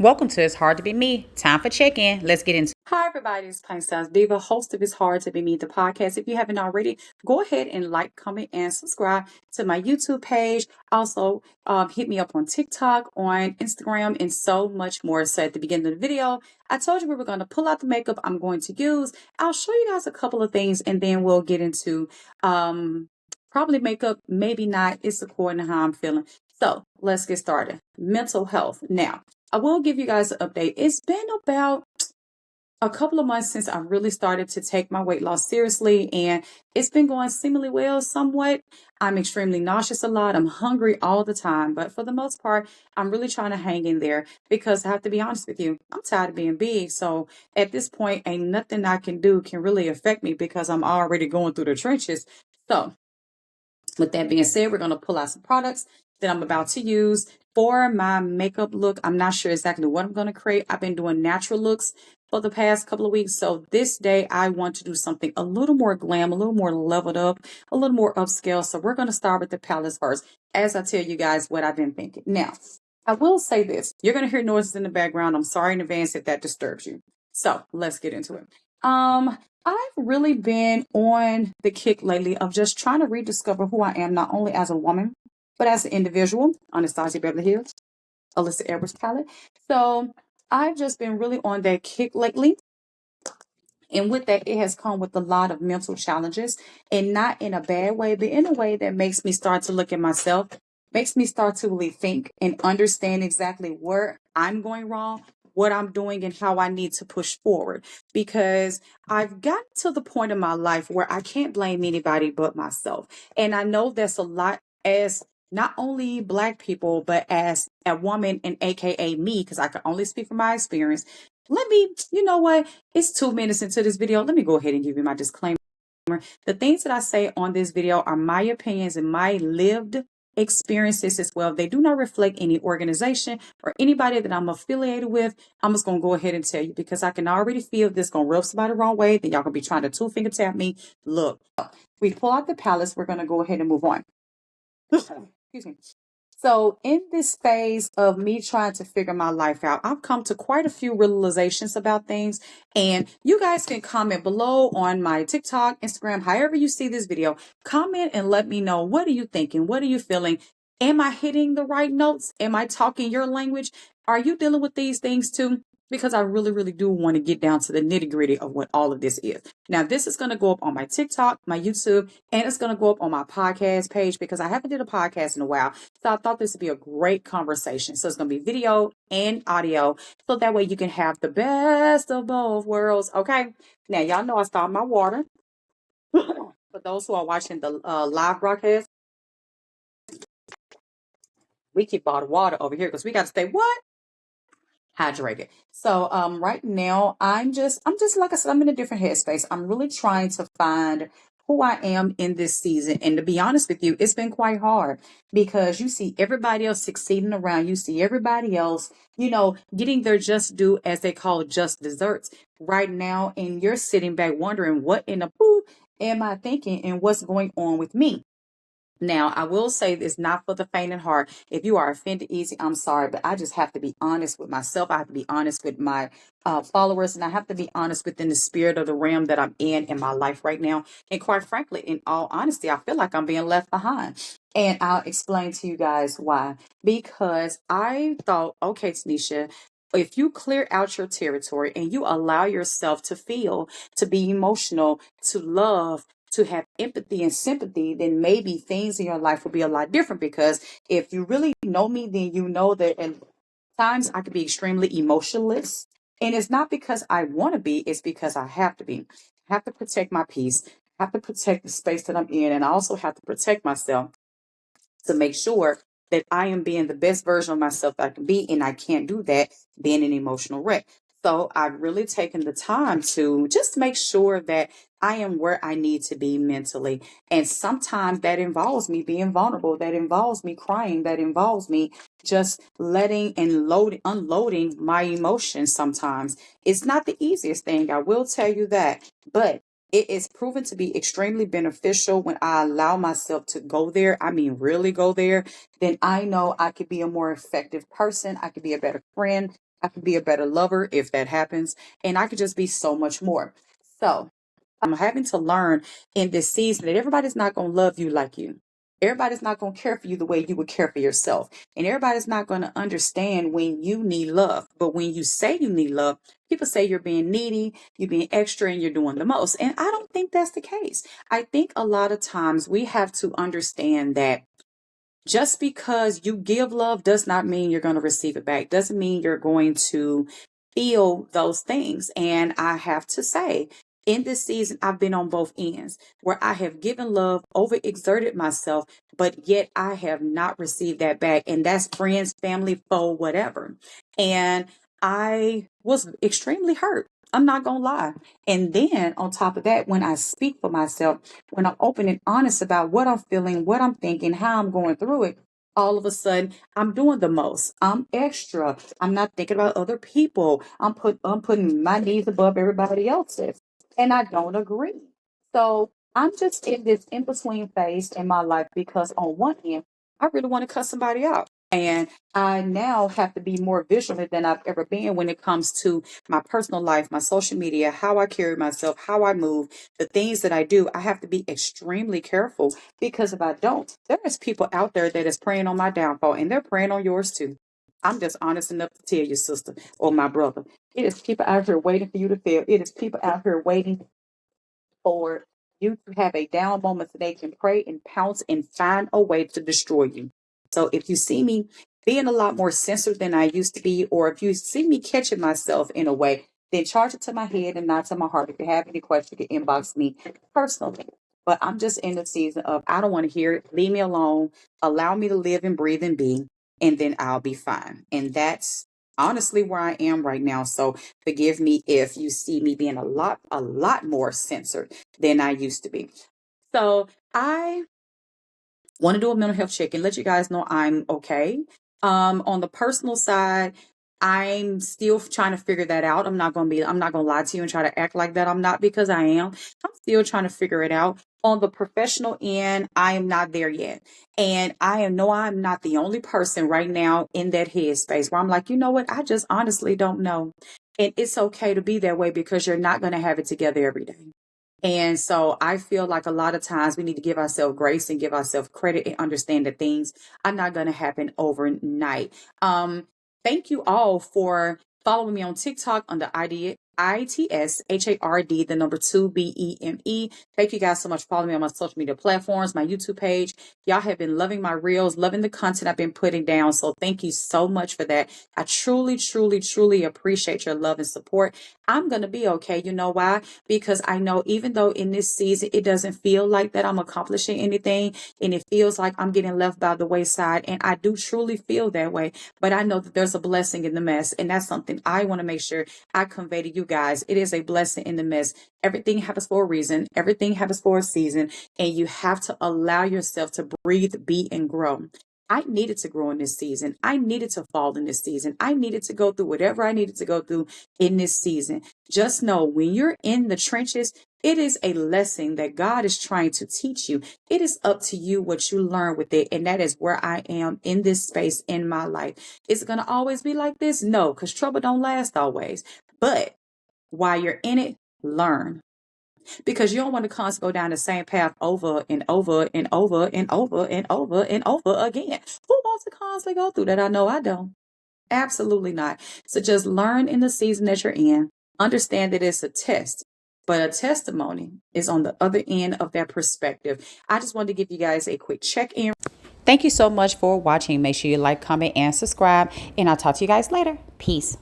Welcome to It's Hard to Be Me. Time for check-in. Let's get into. Hi, everybody. It's Plain Styles Diva, host of It's Hard to Be Me, the podcast. If you haven't already, go ahead and like, comment, and subscribe to my YouTube page. Also, hit me up on TikTok, on Instagram, and so much more. So at the beginning of the video, I told you we were going to pull out the makeup I'm going to use. I'll show you guys a couple of things, and then we'll get into probably makeup, maybe not. It's according to how I'm feeling. So let's get started. Mental health. Now, I will give you guys an update. It's been about a couple of months since I really started to take my weight loss seriously, and it's been going seemingly well somewhat. I'm extremely nauseous a lot. I'm hungry all the time, but for the most part, I'm really trying to hang in there because I have to be honest with you. I'm tired of being big. So at this point, ain't nothing I can do can really affect me because I'm already going through the trenches. So with that being said, we're going to pull out some products that I'm about to use for my makeup look. I'm not sure exactly what I'm going to create. I've been doing natural looks for the past couple of weeks. So this day I want to do something a little more glam, a little more leveled up, a little more upscale. So we're going to start with the palettes first, as I tell you guys what I've been thinking. Now, I will say this. You're going to hear noises in the background. I'm sorry in advance if that disturbs you. So let's get into it. I've really been on the kick lately of just trying to rediscover who I am, not only as a woman, but as an individual. Anastasia Beverly Hills, Alyssa Edwards palette. So I've just been really on that kick lately. And with that, it has come with a lot of mental challenges, and not in a bad way, but in a way that makes me start to look at myself, makes me start to really think and understand exactly where I'm going wrong, what I'm doing, and how I need to push forward. Because I've gotten to the point in my life where I can't blame anybody but myself. And I know that's a lot as not only Black people, but as a woman and AKA me, because I can only speak from my experience. Let me, you know what? It's 2 minutes into this video. Let me go ahead and give you my disclaimer. The things that I say on this video are my opinions and my lived experiences as well. They do not reflect any organization or anybody that I'm affiliated with. I'm just going to go ahead and tell you because I can already feel this going to rub somebody the wrong way. Then y'all going to be trying to two-finger tap me. Look, we pull out the palettes. We're going to go ahead and move on. Excuse me. So in this phase of me trying to figure my life out, I've come to quite a few realizations about things. And you guys can comment below on my TikTok, Instagram, however you see this video. Comment and let me know, what are you thinking? What are you feeling? Am I hitting the right notes? Am I talking your language? Are you dealing with these things too? Because I really, really do want to get down to the nitty gritty of what all of this is. Now, this is going to go up on my TikTok, my YouTube, and it's going to go up on my podcast page because I haven't did a podcast in a while. So I thought this would be a great conversation. So it's going to be video and audio. So that way you can have the best of both worlds. Okay. Now, y'all know I stopped my water. For those who are watching the live broadcast, we keep all the water over here because we got to stay what? Hydrated. So right now I'm just like I said, I'm in a different headspace. I'm really trying to find who I am in this season. And to be honest with you, it's been quite hard because you see everybody else succeeding around. You see everybody else, getting their just due, as they call it, just desserts right now. And you're sitting back wondering, what in the poo am I thinking and what's going on with me? Now, I will say this, not for the faint at heart. If you are offended easy, I'm sorry, but I just have to be honest with myself. I have to be honest with my followers, and I have to be honest within the spirit of the realm that I'm in my life right now. And quite frankly, in all honesty, I feel like I'm being left behind. And I'll explain to you guys why. Because I thought, okay, Tanisha, if you clear out your territory and you allow yourself to feel, to be emotional, to love, to have empathy and sympathy, then maybe things in your life will be a lot different. Because if you really know me, then you know that at times I could be extremely emotionless. And it's not because I want to be, it's because I have to be. I have to protect my peace, I have to protect the space that I'm in, and I also have to protect myself to make sure that I am being the best version of myself that I can be. And I can't do that being an emotional wreck. So I've really taken the time to just make sure that I am where I need to be mentally. And sometimes that involves me being vulnerable. That involves me crying. That involves me just letting and unloading my emotions sometimes. It's not the easiest thing. I will tell you that. But it is proven to be extremely beneficial when I allow myself to go there. I mean, really go there. Then I know I could be a more effective person. I could be a better friend. I can be a better lover if that happens. And I could just be so much more. So I'm having to learn in this season that everybody's not going to love you like you. Everybody's not going to care for you the way you would care for yourself. And everybody's not going to understand when you need love. But when you say you need love, people say you're being needy, you're being extra, and you're doing the most. And I don't think that's the case. I think a lot of times we have to understand that just because you give love does not mean you're going to receive it back. Doesn't mean you're going to feel those things. And I have to say, in this season, I've been on both ends where I have given love, overexerted myself, but yet I have not received that back. And that's friends, family, foe, whatever. And I was extremely hurt. I'm not going to lie. And then on top of that, when I speak for myself, when I'm open and honest about what I'm feeling, what I'm thinking, how I'm going through it, all of a sudden I'm doing the most. I'm extra. I'm not thinking about other people. I'm putting my needs above everybody else's. And I don't agree. So I'm just in this in-between phase in my life because on one end, I really want to cut somebody out. And I now have to be more vigilant than I've ever been when it comes to my personal life, my social media, how I carry myself, how I move, the things that I do. I have to be extremely careful because if I don't, there is people out there that is preying on my downfall and they're preying on yours too. I'm just honest enough to tell you, sister or my brother. It is people out here waiting for you to fail. It is people out here waiting for you to have a down moment so they can pray and pounce and find a way to destroy you. So if you see me being a lot more censored than I used to be, or if you see me catching myself in a way, then charge it to my head and not to my heart. If you have any questions, you can inbox me personally. But I'm just in the season of I don't want to hear it. Leave me alone. Allow me to live and breathe and be, and then I'll be fine. And that's honestly where I am right now. So forgive me if you see me being a lot more censored than I used to be. So I want to do a mental health check and let you guys know I'm okay. On the personal side, I'm still trying to figure that out. I'm not going to lie to you and try to act like that I'm not, because I am. I'm still trying to figure it out. On the professional end, I am not there yet. And I'm not the only person right now in that headspace where I'm like, you know what? I just honestly don't know. And it's okay to be that way because you're not going to have it together every day. And so I feel like a lot of times we need to give ourselves grace and give ourselves credit and understand that things are not going to happen overnight. Thank you all for following me on TikTok under ITSHARD, the number 2BEME. Thank you guys so much for following me on my social media platforms, my YouTube page. Y'all have been loving my reels, loving the content I've been putting down. So thank you so much for that. I truly, truly, truly appreciate your love and support. I'm going to be okay. You know why? Because I know even though in this season, it doesn't feel like that I'm accomplishing anything and it feels like I'm getting left by the wayside. And I do truly feel that way. But I know that there's a blessing in the mess. And that's something I want to make sure I convey to you guys. It is a blessing in the mess. Everything happens for a reason. Everything happens for a season. And you have to allow yourself to breathe, be, and grow. I needed to grow in this season. I needed to fall in this season. I needed to go through whatever I needed to go through in this season. Just know when you're in the trenches, it is a lesson that God is trying to teach you. It is up to you what you learn with it. And that is where I am in this space in my life. Is it going to always be like this? No, because trouble don't last always. But while you're in it, learn. Because you don't want to constantly go down the same path over and over and over and over and over and over again. Who wants to constantly go through that? I know I don't. Absolutely not. So just learn in the season that you're in. Understand that it's a test, but a testimony is on the other end of that perspective. I just wanted to give you guys a quick check-in. Thank you so much for watching. Make sure you like, comment, and subscribe, and I'll talk to you guys later. Peace.